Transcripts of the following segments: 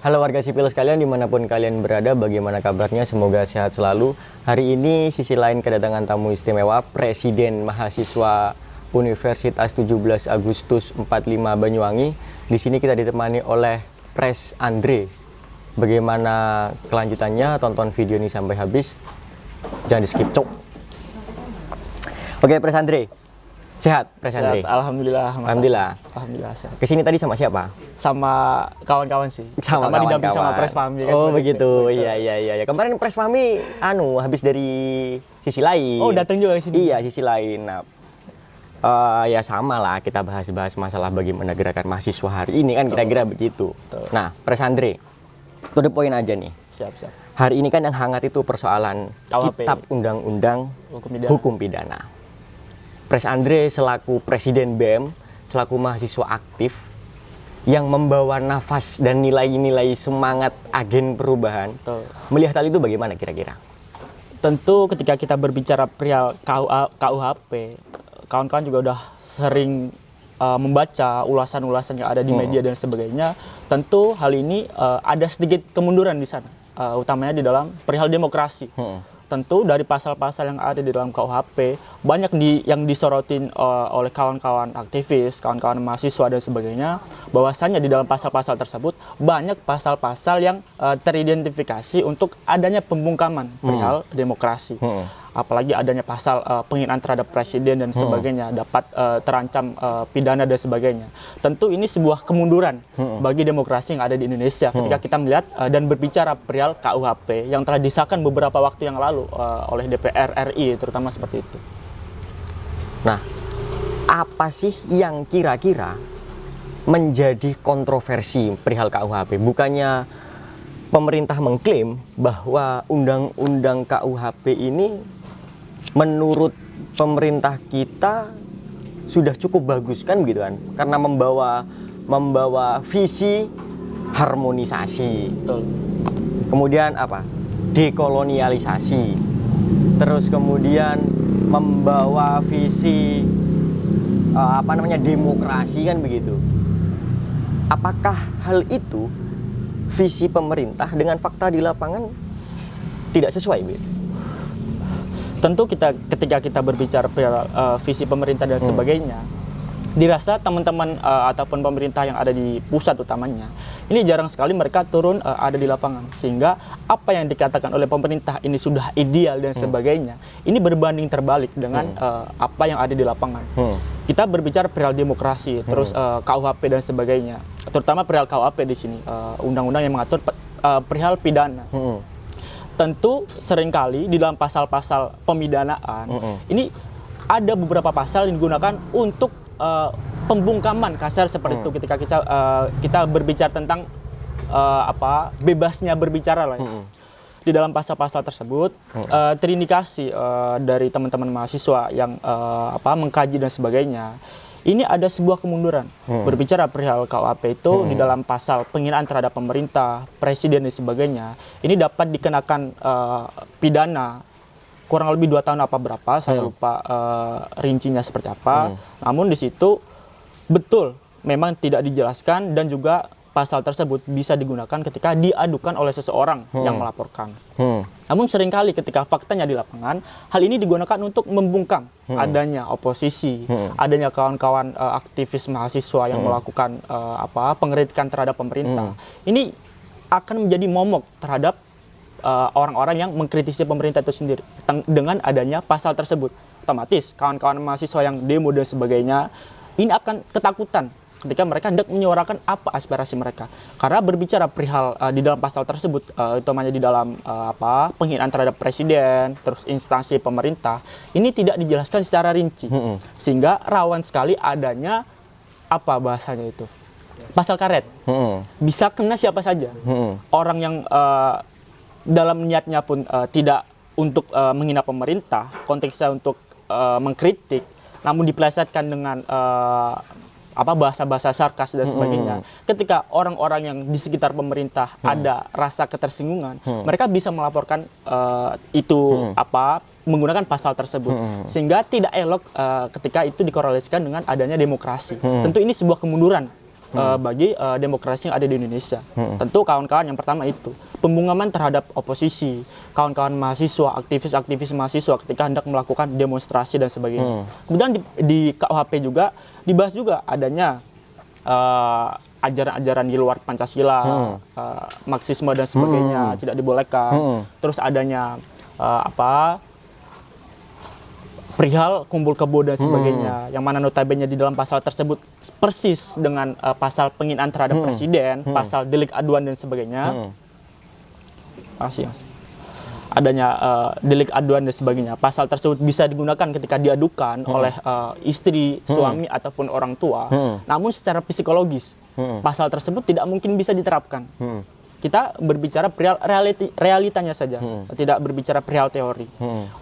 Halo warga sipil sekalian dimanapun kalian berada, bagaimana kabarnya? Semoga sehat selalu. Hari ini sisi lain kedatangan tamu istimewa, Presiden Mahasiswa Universitas 17 Agustus 45 Banyuwangi. Di sini kita ditemani oleh Pres Andre. Bagaimana kelanjutannya? Tonton video ini sampai habis. Jangan di skip, cok. Oke, Pres Andre. Sehat, Pres Andre? Alhamdulillah. Alhamdulillah. Alhamdulillah sehat. Kesini tadi sama siapa? Sama kawan-kawan sih. Sama didamping sama Pres Fahmi. Oh begitu, iya. Kemarin Pres Fahmi habis dari sisi lain. Oh datang juga ke sini? Iya, sisi lain. Nah, ya sama lah, kita bahas-bahas masalah bagaimana gerakan mahasiswa hari ini kan kira-kira begitu. Nah, Pres Andre, to the point aja nih. Siap. Hari ini kan yang hangat itu persoalan KUHP. Kitab Undang-Undang Hukum Pidana. Pres Andre selaku Presiden BEM, selaku mahasiswa aktif yang membawa nafas dan nilai-nilai semangat agen perubahan. Betul. Melihat hal itu bagaimana kira-kira? Tentu ketika kita berbicara perihal KUHP, kawan-kawan juga udah sering membaca ulasan-ulasan yang ada di media dan sebagainya. Tentu hal ini ada sedikit kemunduran di sana, utamanya di dalam perihal demokrasi. Tentu dari pasal-pasal yang ada di dalam KUHP banyak yang disorotin oleh kawan-kawan aktivis, kawan-kawan mahasiswa dan sebagainya, bahwasannya di dalam pasal-pasal tersebut banyak pasal-pasal yang teridentifikasi untuk adanya pembungkaman perihal demokrasi. Apalagi adanya pasal penghinaan terhadap presiden dan sebagainya, dapat terancam pidana dan sebagainya. Tentu ini sebuah kemunduran bagi demokrasi yang ada di Indonesia ketika kita melihat dan berbicara perihal KUHP yang telah disahkan beberapa waktu yang lalu oleh DPR RI, terutama seperti itu. Nah, apa sih yang kira-kira menjadi kontroversi perihal KUHP? Bukannya pemerintah mengklaim bahwa undang-undang KUHP ini menurut pemerintah kita sudah cukup bagus kan begitu kan, karena membawa visi harmonisasi. Betul. Kemudian apa, dekolonialisasi, terus kemudian membawa visi demokrasi kan begitu. Apakah hal itu visi pemerintah dengan fakta di lapangan tidak sesuai begitu? Tentu ketika kita berbicara visi pemerintah dan sebagainya, dirasa teman-teman ataupun pemerintah yang ada di pusat utamanya, ini jarang sekali mereka turun ada di lapangan. Sehingga apa yang dikatakan oleh pemerintah ini sudah ideal dan sebagainya, ini berbanding terbalik dengan apa yang ada di lapangan. Kita berbicara perihal demokrasi, terus KUHP dan sebagainya, terutama perihal KUHP di sini, undang-undang yang mengatur perihal pidana. Tentu seringkali di dalam pasal-pasal pemidanaan ini ada beberapa pasal yang digunakan untuk pembungkaman kasar seperti itu ketika kita berbicara tentang bebasnya berbicara lah ya. Di dalam pasal-pasal tersebut terindikasi dari teman-teman mahasiswa yang mengkaji dan sebagainya, ini ada sebuah kemunduran. Berbicara perihal KUHP itu di dalam pasal penghinaan terhadap pemerintah, presiden dan sebagainya, ini dapat dikenakan pidana kurang lebih 2 tahun apa berapa, saya lupa rincinya seperti apa. Namun di situ betul memang tidak dijelaskan, dan juga pasal tersebut bisa digunakan ketika diadukan oleh seseorang yang melaporkan. Namun seringkali ketika faktanya di lapangan, hal ini digunakan untuk membungkam adanya oposisi, adanya kawan-kawan aktivis mahasiswa yang melakukan pengkritikan terhadap pemerintah. Ini akan menjadi momok terhadap orang-orang yang mengkritisi pemerintah itu sendiri. Dengan adanya pasal tersebut, otomatis kawan-kawan mahasiswa yang demo dan sebagainya ini akan ketakutan ketika mereka hendak menyuarakan apa aspirasi mereka. Karena berbicara perihal di dalam pasal tersebut, utamanya di dalam penghinaan terhadap presiden, terus instansi pemerintah, ini tidak dijelaskan secara rinci. Sehingga rawan sekali adanya bahasanya itu, pasal karet. Bisa kena siapa saja. Orang yang dalam niatnya pun tidak untuk menghina pemerintah, konteksnya untuk mengkritik, namun dipelesetkan dengan bahasa-bahasa sarkas dan sebagainya. Ketika orang-orang yang di sekitar pemerintah ada rasa ketersinggungan, mereka bisa melaporkan itu menggunakan pasal tersebut, sehingga tidak elok ketika itu dikorelasikan dengan adanya demokrasi. Tentu ini sebuah kemunduran bagi demokrasi yang ada di Indonesia. Tentu kawan-kawan yang pertama itu pembungkaman terhadap oposisi, kawan-kawan mahasiswa, aktivis-aktivis mahasiswa ketika hendak melakukan demonstrasi dan sebagainya. Kemudian di KUHP juga dibahas juga adanya ajaran-ajaran di luar Pancasila, Marxisme dan sebagainya tidak dibolehkan. Terus adanya perihal kumpul kebo dan sebagainya, yang mana notabene di dalam pasal tersebut persis dengan pasal penghinaan terhadap presiden, pasal delik aduan dan sebagainya. Adanya delik aduan dan sebagainya. Pasal tersebut bisa digunakan ketika diadukan oleh istri, suami ataupun orang tua. Namun secara psikologis pasal tersebut tidak mungkin bisa diterapkan. Kita berbicara perihal realitanya saja, tidak berbicara perihal teori.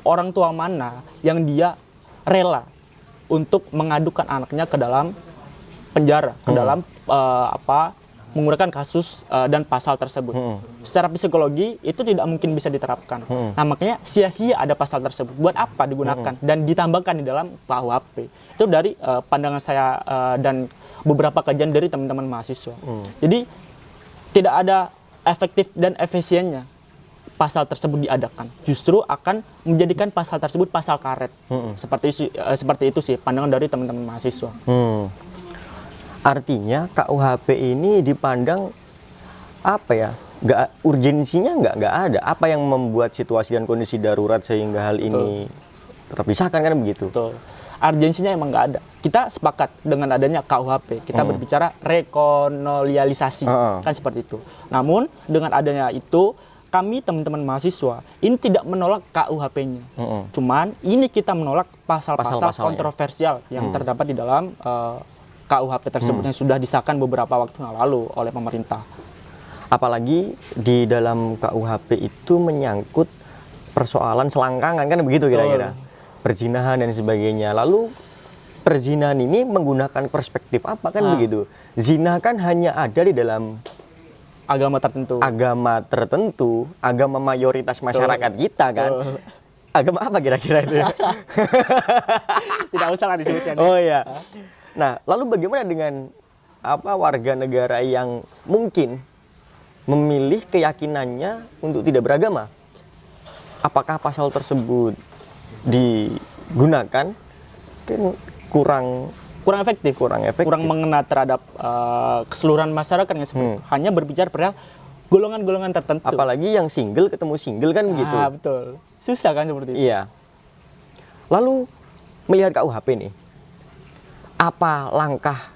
Orang tua mana yang dia rela untuk mengadukan anaknya ke dalam penjara, ke dalam menggunakan kasus dan pasal tersebut. Secara psikologi itu tidak mungkin bisa diterapkan. Nah, makanya sia-sia ada pasal tersebut. Buat apa digunakan dan ditambahkan di dalam KUHP? Itu dari pandangan saya dan beberapa kajian dari teman-teman mahasiswa. Jadi tidak ada efektif dan efisiennya pasal tersebut diadakan. Justru akan menjadikan pasal tersebut pasal karet. Seperti itu sih pandangan dari teman-teman mahasiswa. Artinya KUHP ini dipandang urgensinya nggak ada. Apa yang membuat situasi dan kondisi darurat sehingga hal ini tetap disahkan, kan begitu? Betul. Urgensinya emang nggak ada. Kita sepakat dengan adanya KUHP. Kita berbicara rekolonialisasi, kan seperti itu. Namun dengan adanya itu, kami teman-teman mahasiswa ini tidak menolak KUHP-nya. Cuman ini kita menolak pasal-pasal kontroversial yang terdapat di dalam KUHP tersebut yang sudah disahkan beberapa waktu yang lalu oleh pemerintah. Apalagi di dalam KUHP itu menyangkut persoalan selangkangan, kan begitu kira-kira, perzinahan dan sebagainya. Lalu perzinahan ini menggunakan perspektif apa, kan begitu? Zina kan hanya ada di dalam agama tertentu, agama mayoritas masyarakat kita kan. Agama apa kira-kira itu? Tidak usah lah disebutkan. Oh iya. Nah, lalu bagaimana dengan warga negara yang mungkin memilih keyakinannya untuk tidak beragama? Apakah pasal tersebut digunakan? Kan kurang efektif, kurang mengena terhadap keseluruhan masyarakat yang seperti itu. Hanya berbicara perihal golongan-golongan tertentu. Apalagi yang single ketemu single, kan begitu. Betul. Susah kan seperti itu. Iya. Lalu melihat KUHP nih, apa langkah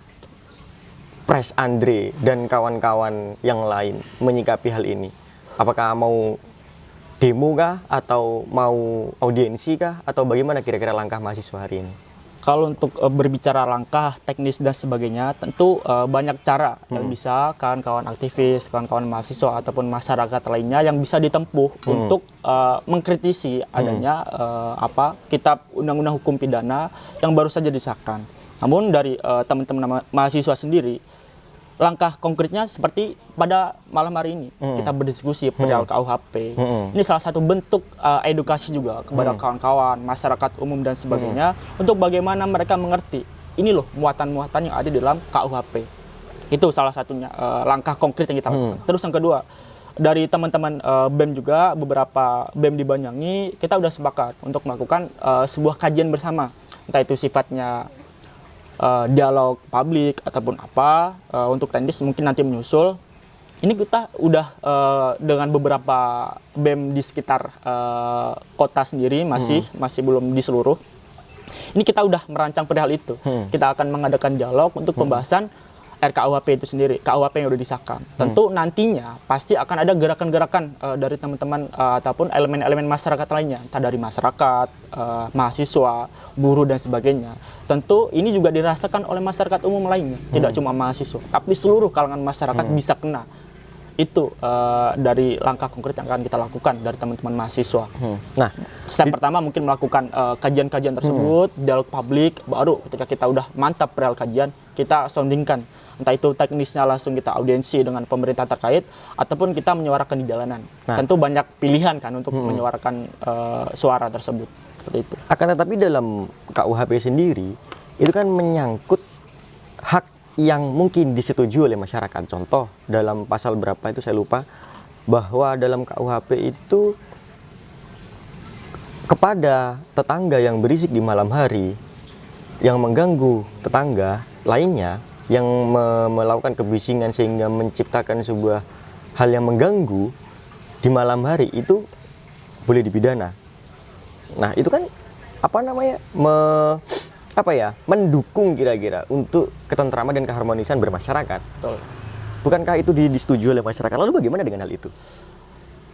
Pres Andre dan kawan-kawan yang lain menyikapi hal ini? Apakah mau demo kah, atau mau audiensi kah, atau bagaimana kira-kira langkah mahasiswa hari ini? Kalau untuk berbicara langkah teknis dan sebagainya, tentu banyak cara yang bisa kawan-kawan aktivis, kawan-kawan mahasiswa ataupun masyarakat lainnya yang bisa ditempuh untuk mengkritisi adanya kitab Undang-Undang Hukum Pidana yang baru saja disahkan. Namun dari teman-teman mahasiswa sendiri, langkah konkretnya seperti pada malam hari ini kita berdiskusi perihal KUHP. Ini salah satu bentuk edukasi juga kepada kawan-kawan, masyarakat umum dan sebagainya untuk bagaimana mereka mengerti ini loh muatan-muatan yang ada di dalam KUHP. Itu salah satunya langkah konkret yang kita lakukan. Terus yang kedua, dari teman-teman BEM juga, beberapa BEM di Banyangi, kita udah sepakat untuk melakukan sebuah kajian bersama. Entah itu sifatnya dialog publik ataupun untuk teknis mungkin nanti menyusul. Ini kita udah dengan beberapa BEM di sekitar kota sendiri, masih belum di seluruh. Ini kita udah merancang perihal itu. Kita akan mengadakan dialog untuk pembahasan RKUHP itu sendiri, KUHP yang udah disahkan. Tentu nantinya pasti akan ada gerakan-gerakan dari teman-teman ataupun elemen-elemen masyarakat lainnya, entah dari masyarakat, mahasiswa, buruh dan sebagainya. Tentu ini juga dirasakan oleh masyarakat umum lainnya, tidak cuma mahasiswa, tapi seluruh kalangan masyarakat bisa kena. Itu dari langkah konkret yang akan kita lakukan dari teman-teman mahasiswa. Nah, step pertama mungkin melakukan kajian-kajian tersebut, dialog publik, baru ketika kita udah mantap perihal kajian, kita soundingkan. Entah itu teknisnya langsung kita audiensi dengan pemerintah terkait, ataupun kita menyuarakan di jalanan. Tentu banyak pilihan kan untuk menyuarakan suara tersebut. Seperti itu. Akan tetapi dalam KUHP sendiri, itu kan menyangkut hak yang mungkin disetujui oleh masyarakat. Contoh dalam pasal berapa itu saya lupa, bahwa dalam KUHP itu kepada tetangga yang berisik di malam hari, yang mengganggu tetangga lainnya, yang melakukan kebisingan sehingga menciptakan sebuah hal yang mengganggu di malam hari, itu boleh dipidana. Nah itu kan apa namanya, mendukung kira-kira untuk ketentraman dan keharmonisan bermasyarakat. Betul. Bukankah itu disetujui oleh masyarakat? Lalu bagaimana dengan hal itu?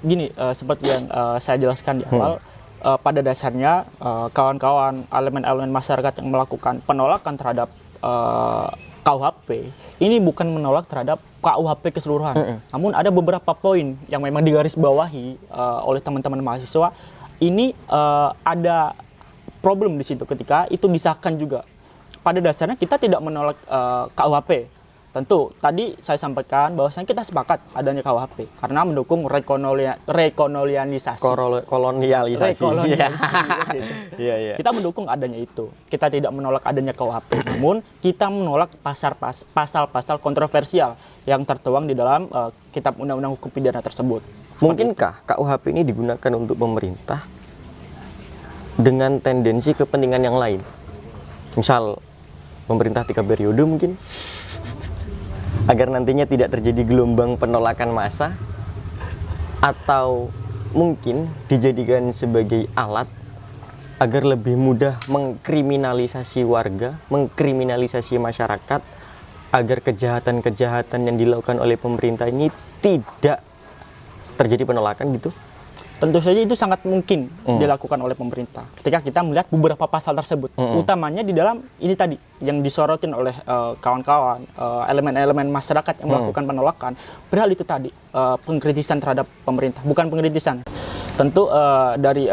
Gini, seperti yang saya jelaskan di awal, pada dasarnya kawan-kawan elemen-elemen masyarakat yang melakukan penolakan terhadap KUHP ini bukan menolak terhadap KUHP keseluruhan, namun ada beberapa poin yang memang digarisbawahi oleh teman-teman mahasiswa. Ini ada problem di situ ketika itu disahkan juga. Pada dasarnya kita tidak menolak KUHP. Tentu, tadi saya sampaikan bahwasanya kita sepakat adanya KUHP karena mendukung rekolonialisasi. Kolonialisasi. Iya, iya. Kita mendukung adanya itu. Kita tidak menolak adanya KUHP, namun kita menolak pasal-pasal kontroversial yang tertuang di dalam Kitab Undang-Undang Hukum Pidana tersebut. Mungkinkah KUHP ini digunakan untuk pemerintah dengan tendensi kepentingan yang lain? Misal pemerintah 3 periode mungkin, agar nantinya tidak terjadi gelombang penolakan massa, atau mungkin dijadikan sebagai alat agar lebih mudah mengkriminalisasi warga, mengkriminalisasi masyarakat, agar kejahatan-kejahatan yang dilakukan oleh pemerintah ini tidak terjadi penolakan gitu? Tentu saja itu sangat mungkin dilakukan oleh pemerintah ketika kita melihat beberapa pasal tersebut, utamanya di dalam ini tadi yang disorotin oleh kawan-kawan elemen-elemen masyarakat yang melakukan penolakan, berhal itu tadi pengkritisan terhadap pemerintah, bukan pengkritisan, tentu dari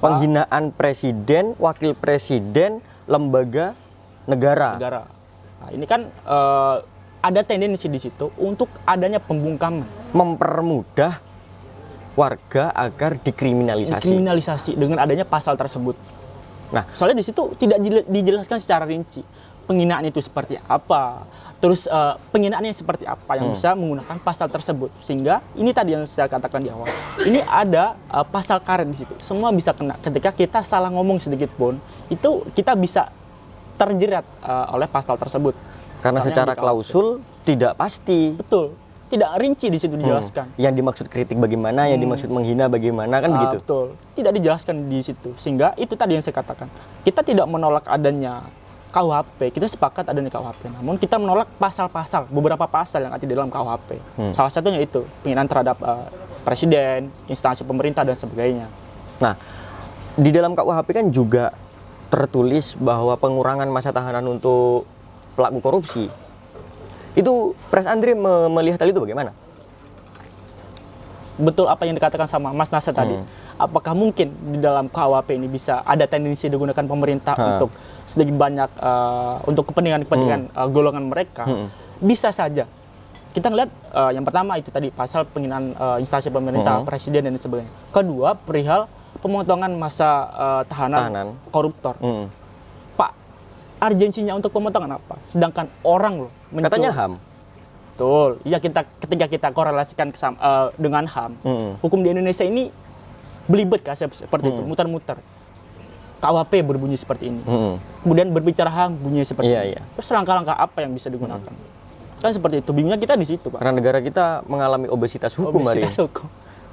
penghinaan presiden, wakil presiden, lembaga negara. Nah, ini kan ada tendensi di situ untuk adanya pembungkaman, mempermudah warga agar dikriminalisasi dengan adanya pasal tersebut. Nah, soalnya di situ tidak dijelaskan secara rinci penghinaan itu seperti apa, terus penghinaannya seperti apa yang bisa menggunakan pasal tersebut, sehingga ini tadi yang saya katakan di awal, ini ada pasal karet di situ, semua bisa kena. Ketika kita salah ngomong sedikit pun, itu kita bisa terjerat oleh pasal tersebut. Karena secara klausul tidak pasti. Betul. Tidak rinci di situ dijelaskan. Yang dimaksud kritik bagaimana, yang dimaksud menghina bagaimana, kan begitu. Betul. Tidak dijelaskan di situ. Sehingga itu tadi yang saya katakan. Kita tidak menolak adanya KUHP, kita sepakat adanya KUHP. Namun kita menolak pasal-pasal, beberapa pasal yang ada di dalam KUHP. Salah satunya itu, penghinaan terhadap presiden, instansi pemerintah dan sebagainya. Nah, di dalam KUHP kan juga tertulis bahwa pengurangan masa tahanan untuk pelaku korupsi. Itu Pres Andri melihat hal itu bagaimana? Betul apa yang dikatakan sama Mas Nasir tadi. Apakah mungkin di dalam KUHP ini bisa ada tendensi digunakan pemerintah untuk sedikit banyak untuk kepentingan golongan mereka? Bisa saja. Kita ngeliat yang pertama itu tadi pasal penghinaan instansi pemerintah, presiden dan sebagainya. Kedua, perihal pemotongan masa tahanan koruptor. Pak, urgensinya untuk pemotongan apa? Sedangkan orang loh katanya HAM. Betul. Ya, ketika kita korelasikan dengan HAM, hukum di Indonesia ini belibet seperti itu, muter-muter. KUHP berbunyi seperti ini. Kemudian berbicara HAM bunyinya seperti ini. Terus langkah-langkah apa yang bisa digunakan? Kan seperti itu. Bingungnya kita di situ, Pak. Karena negara kita mengalami obesitas hukum hari ini.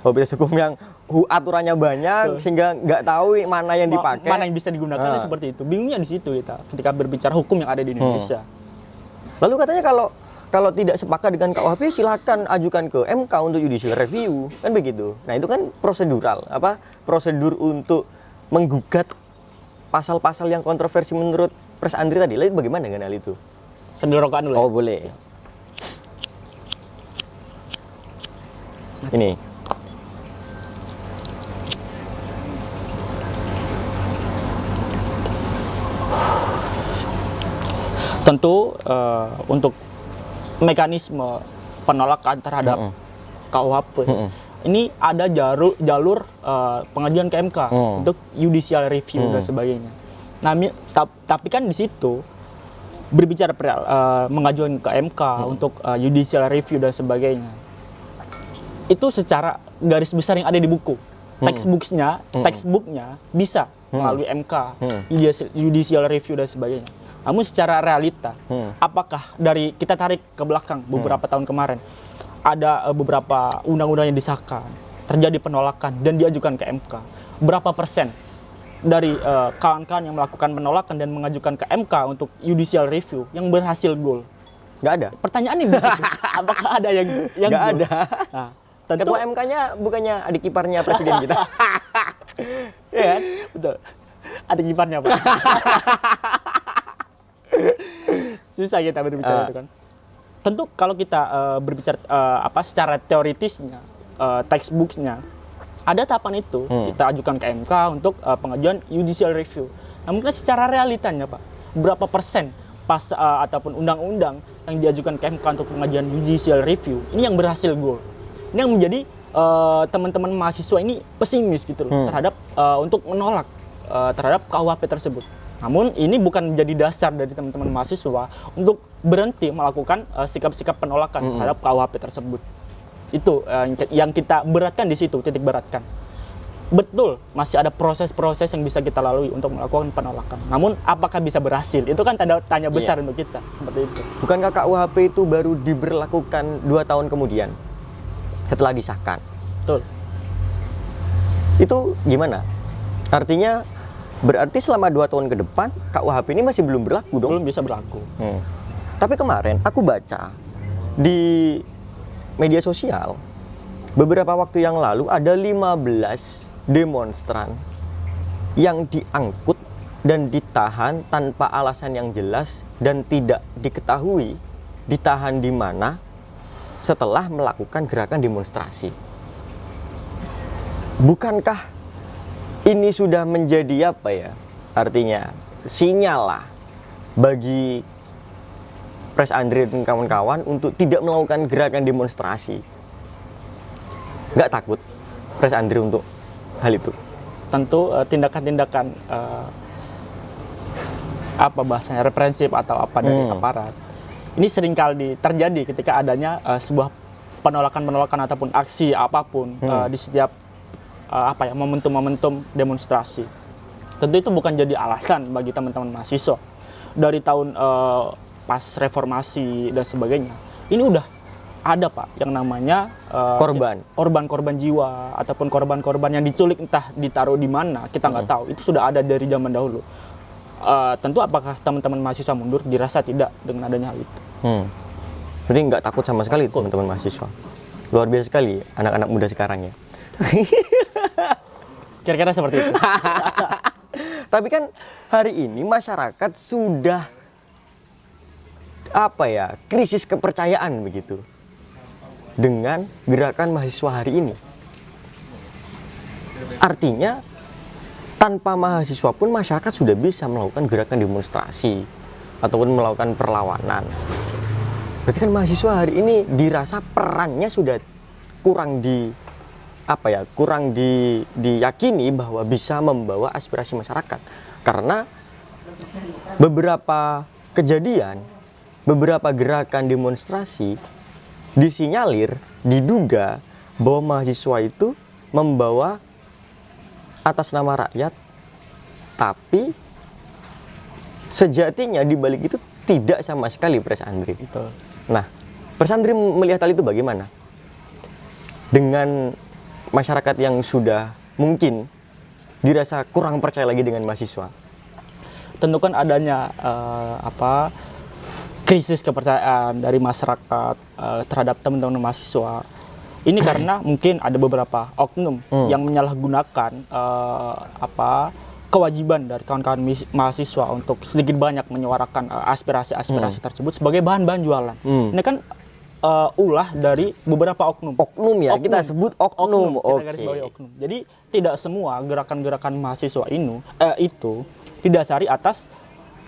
Obesitas hukum yang aturannya banyak sehingga nggak tahu mana yang dipakai, mana yang bisa digunakan. Seperti itu. Bingungnya di situ kita ketika berbicara hukum yang ada di Indonesia. Lalu katanya kalau tidak sepakat dengan KUHP silakan ajukan ke MK untuk judicial review, kan begitu. Nah, itu kan prosedural, prosedur untuk menggugat pasal-pasal yang kontroversi menurut Pres Andri tadi. Lalu bagaimana dengan hal itu? Sambil rokokan dulu. Oh, boleh. Ini. Tentu untuk mekanisme penolakan terhadap KUHP ini ada jalur pengajuan ke MK untuk judicial review dan sebagainya. Nah, tapi kan di situ berbicara perihal mengajukan ke MK untuk judicial review dan sebagainya, itu secara garis besar yang ada di buku, textbooknya bisa melalui MK, judicial review dan sebagainya. Namun secara realita, apakah dari kita tarik ke belakang beberapa tahun kemarin, ada beberapa undang-undang yang disahkan, terjadi penolakan dan diajukan ke MK, berapa persen dari kawan-kawan yang melakukan penolakan dan mengajukan ke MK untuk judicial review yang berhasil goal? Nggak ada. Pertanyaannya di situ. Apakah ada yang Nggak goal? ada. Nah, tentu Ketua MK-nya bukannya adik iparnya presiden kita. Iya kan? betul. Ada kiparnya, Pak. Susah kita berbicara itu kan. Tentu kalau kita berbicara secara teoritisnya, textbooknya, ada tahapan itu kita ajukan ke MK untuk pengajuan judicial review. Namun secara realitanya, Pak, berapa persen ataupun undang-undang yang diajukan ke MK untuk pengajuan judicial review ini yang berhasil goal? Ini yang menjadi teman-teman mahasiswa ini pesimis gitu loh terhadap untuk menolak terhadap KUHP tersebut. Namun ini bukan menjadi dasar dari teman-teman mahasiswa untuk berhenti melakukan sikap-sikap penolakan terhadap KUHP tersebut. Itu yang kita beratkan di situ, titik beratkan. Betul, masih ada proses-proses yang bisa kita lalui untuk melakukan penolakan. Namun apakah bisa berhasil? Itu kan tanda tanya besar untuk kita, seperti itu. Bukankah KUHP itu baru diberlakukan 2 tahun kemudian setelah disahkan? Betul. Itu gimana? Artinya berarti selama 2 tahun ke depan KUHP ini masih belum berlaku dong? Belum bisa berlaku. Tapi kemarin aku baca di media sosial beberapa waktu yang lalu ada 15 demonstran yang diangkut dan ditahan tanpa alasan yang jelas dan tidak diketahui ditahan di mana setelah melakukan gerakan demonstrasi. Bukankah ini sudah menjadi apa ya? Artinya sinyal lah bagi Pres Andri dan kawan-kawan untuk tidak melakukan gerakan demonstrasi. Nggak takut Pres Andri untuk hal itu? Tentu tindakan-tindakan apa bahasanya, represif atau apa dari aparat ini seringkali terjadi ketika adanya sebuah penolakan-penolakan ataupun aksi apapun di setiap momentum-momentum demonstrasi. Tentu itu bukan jadi alasan bagi teman-teman mahasiswa. Dari tahun pas reformasi dan sebagainya, ini udah ada, Pak, yang namanya korban jiwa ataupun korban-korban yang diculik, entah ditaruh di mana kita nggak tahu. Itu sudah ada dari zaman dahulu. Tentu apakah teman-teman mahasiswa mundur? Dirasa tidak dengan adanya hal itu. Jadi nggak takut sama sekali teman-teman mahasiswa. Luar biasa sekali anak-anak muda sekarang ya. Kira-kira seperti itu. Tapi kan hari ini masyarakat sudah krisis kepercayaan begitu dengan gerakan mahasiswa hari ini. Artinya tanpa mahasiswa pun masyarakat sudah bisa melakukan gerakan demonstrasi ataupun melakukan perlawanan. Berarti kan mahasiswa hari ini dirasa perannya sudah kurang diyakini bahwa bisa membawa aspirasi masyarakat. Karena beberapa kejadian, beberapa gerakan demonstrasi disinyalir, diduga bahwa mahasiswa itu membawa atas nama rakyat, tapi sejatinya di balik itu tidak sama sekali Pres Andri. Betul. Nah, Pres Andri melihat hal itu bagaimana? Dengan masyarakat yang sudah mungkin dirasa kurang percaya lagi dengan mahasiswa. Tentu kan adanya krisis kepercayaan dari masyarakat terhadap teman-teman mahasiswa. Ini karena mungkin ada beberapa oknum yang menyalahgunakan kewajiban dari kawan-kawan mahasiswa untuk sedikit banyak menyuarakan aspirasi-aspirasi tersebut sebagai bahan-bahan jualan. Ini kan ulah dari beberapa oknum. Oknum, kita sebut oknum. Kita garis bawahi oknum. Jadi tidak semua gerakan-gerakan mahasiswa itu didasari atas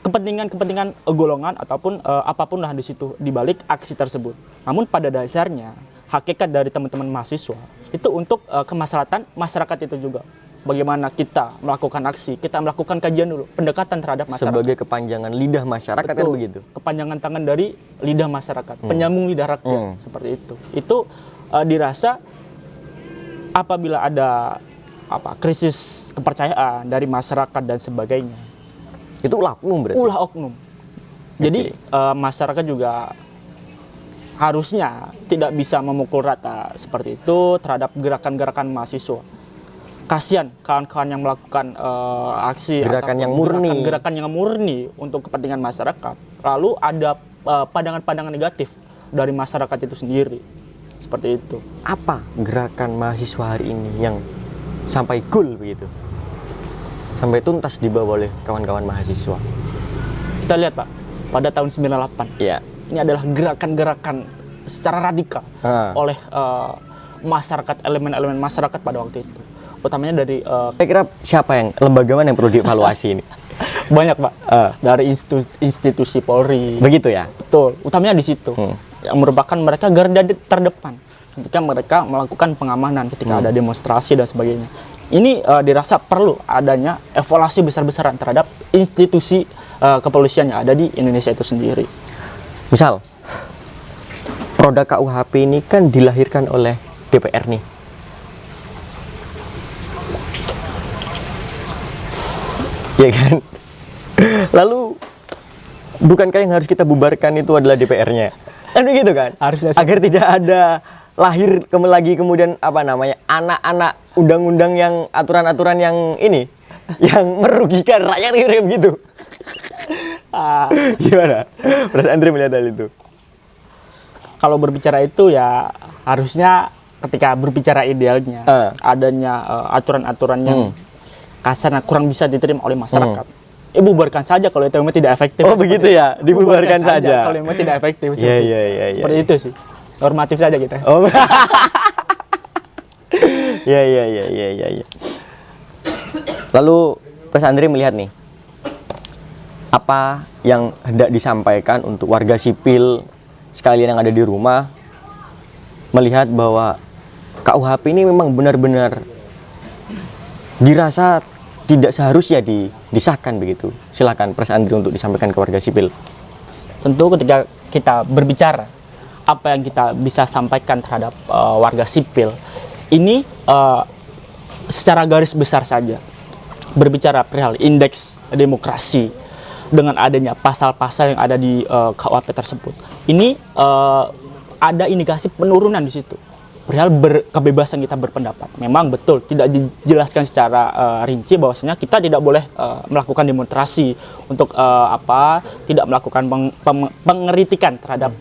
kepentingan golongan ataupun apapun lah di situ di balik aksi tersebut. Namun pada dasarnya hakikat dari teman-teman mahasiswa itu untuk kemaslahatan masyarakat itu juga. bagaimana kita melakukan aksi, kita melakukan kajian dulu, pendekatan terhadap masyarakat. Sebagai kepanjangan lidah masyarakat kan Betul. begitu. Kepanjangan tangan dari lidah masyarakat, penyambung lidah rakyat, seperti itu. Itu dirasa apabila ada krisis kepercayaan dari masyarakat dan sebagainya. Itu ulah oknum berarti. Ulah oknum. Jadi masyarakat juga harusnya tidak bisa memukul rata seperti itu terhadap gerakan-gerakan mahasiswa. Kasihan kawan-kawan yang melakukan aksi Gerakan ataupun yang murni. gerakan yang murni untuk kepentingan masyarakat. Lalu ada pandangan-pandangan negatif dari masyarakat itu sendiri. Seperti itu. Apa gerakan mahasiswa hari ini yang sampai goal begitu? Sampai tuntas dibawa oleh kawan-kawan mahasiswa. Kita lihat Pak, pada tahun 98. Iya. Ini adalah gerakan-gerakan secara radikal oleh masyarakat, elemen-elemen masyarakat pada waktu itu. Utamanya dari Saya kira siapa yang, lembaga mana yang perlu dievaluasi ini? banyak Pak, dari institusi Polri. Begitu ya? Betul, utamanya di situ. Yang merupakan mereka garda terdepan ketika mereka melakukan pengamanan ketika ada demonstrasi dan sebagainya. Ini dirasa perlu adanya evaluasi besar-besaran terhadap institusi kepolisian yang ada di Indonesia itu sendiri. Misal, produk KUHP ini kan dilahirkan oleh DPR nih. Ya kan? Lalu, bukankah yang harus kita bubarkan itu adalah DPR-nya? Kan begitu kan? Harusnya sih. Agar tidak ada lahir lagi kemudian anak-anak undang-undang yang aturan-aturan yang ini yang merugikan rakyat kira begitu. Gimana? Mas Andri melihat hal itu? Kalau berbicara itu ya harusnya ketika berbicara idealnya adanya aturan-aturan yang kasar kurang bisa diterima oleh masyarakat. Bubarkan saja kalau itu memang tidak efektif. Oh begitu ya, dibubarkan saja. Kalau memang tidak efektif. Iya. Seperti itu sih. Normatif saja kita. Oh. Iya. Lalu Mas Andri melihat nih, apa yang hendak disampaikan untuk warga sipil sekalian yang ada di rumah melihat bahwa KUHP ini memang benar-benar dirasa tidak seharusnya disahkan begitu. Silakan Mas Andri untuk disampaikan ke warga sipil. Tentu ketika kita berbicara apa yang kita bisa sampaikan terhadap warga sipil ini secara garis besar saja berbicara perihal indeks demokrasi dengan adanya pasal-pasal yang ada di KUHP tersebut. Ini ada indikasi penurunan di situ. Perihal kebebasan kita berpendapat. Memang betul tidak dijelaskan secara rinci bahwasanya kita tidak boleh melakukan demonstrasi untuk tidak melakukan pengkritikan terhadap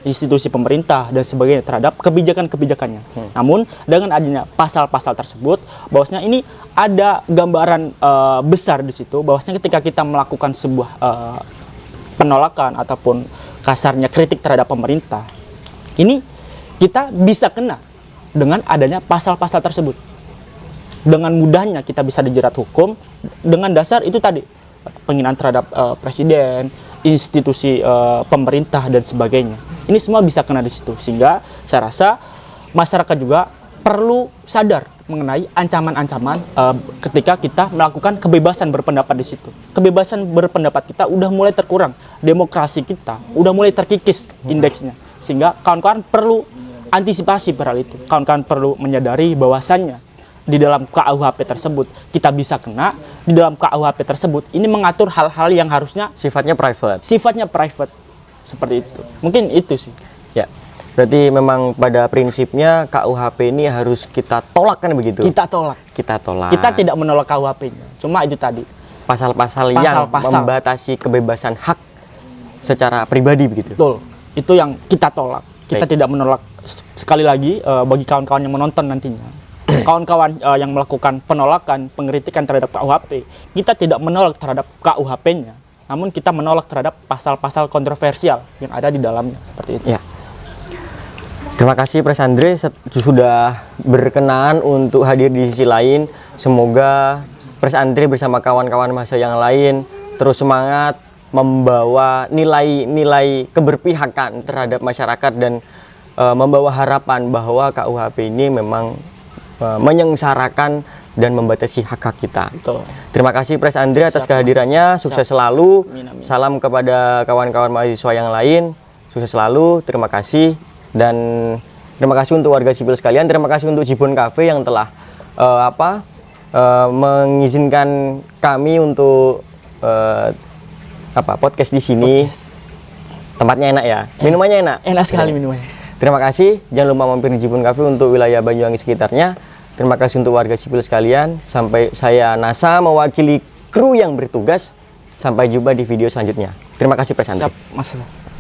institusi pemerintah dan sebagainya terhadap kebijakan-kebijakannya. Namun dengan adanya pasal-pasal tersebut bahwasanya ini ada gambaran besar di situ bahwasanya ketika kita melakukan sebuah penolakan ataupun kasarnya kritik terhadap pemerintah, ini kita bisa kena dengan adanya pasal-pasal tersebut. Dengan mudahnya kita bisa dijerat hukum dengan dasar itu tadi, penghinaan terhadap presiden, institusi pemerintah dan sebagainya. Ini semua bisa kena di situ, sehingga saya rasa masyarakat juga perlu sadar mengenai ancaman-ancaman ketika kita melakukan kebebasan berpendapat di situ. Kebebasan berpendapat kita udah mulai terkurang, demokrasi kita udah mulai terkikis indeksnya, sehingga kawan-kawan perlu antisipasi perihal itu. Kawan-kawan perlu menyadari bahwasannya di dalam KUHP tersebut kita bisa kena, di dalam KUHP tersebut ini mengatur hal-hal yang harusnya Sifatnya private. Seperti itu. Mungkin itu sih. Ya. Berarti memang pada prinsipnya KUHP ini harus kita tolak kan begitu? Kita tolak. Kita tidak menolak KUHP-nya. Cuma itu tadi. Pasal-pasal yang membatasi kebebasan hak secara pribadi begitu. Betul. Itu yang kita tolak. Kita tidak menolak. Sekali lagi bagi kawan-kawan yang menonton nantinya, kawan-kawan yang melakukan penolakan, pengkritikan terhadap KUHP, kita tidak menolak terhadap KUHP-nya, namun kita menolak terhadap pasal-pasal kontroversial yang ada di dalamnya, seperti itu. Ya. Terima kasih Mas Andri sudah berkenan untuk hadir di sisi lain. Semoga Mas Andri bersama kawan-kawan mahasiswa yang lain terus semangat membawa nilai-nilai keberpihakan terhadap masyarakat dan membawa harapan bahwa KUHP ini memang menyengsarakan dan membatasi hak-hak kita. Betul. Terima kasih Pres Andri atas Siap, kehadirannya. Sukses selalu. Amin, amin. Salam kepada kawan-kawan mahasiswa yang lain. Sukses selalu. Terima kasih. Dan terima kasih untuk warga sipil sekalian. Terima kasih untuk Jibon Cafe yang telah mengizinkan kami untuk podcast di sini. Tempatnya enak ya. Minumannya enak. Enak sekali minumannya. Terima kasih. Jangan lupa mampir di Jibon Cafe untuk wilayah Banyuwangi sekitarnya. Terima kasih untuk warga sipil sekalian. Sampai saya Nasa mewakili kru yang bertugas. Sampai jumpa di video selanjutnya. Terima kasih Pres Andri. Siap, Mas.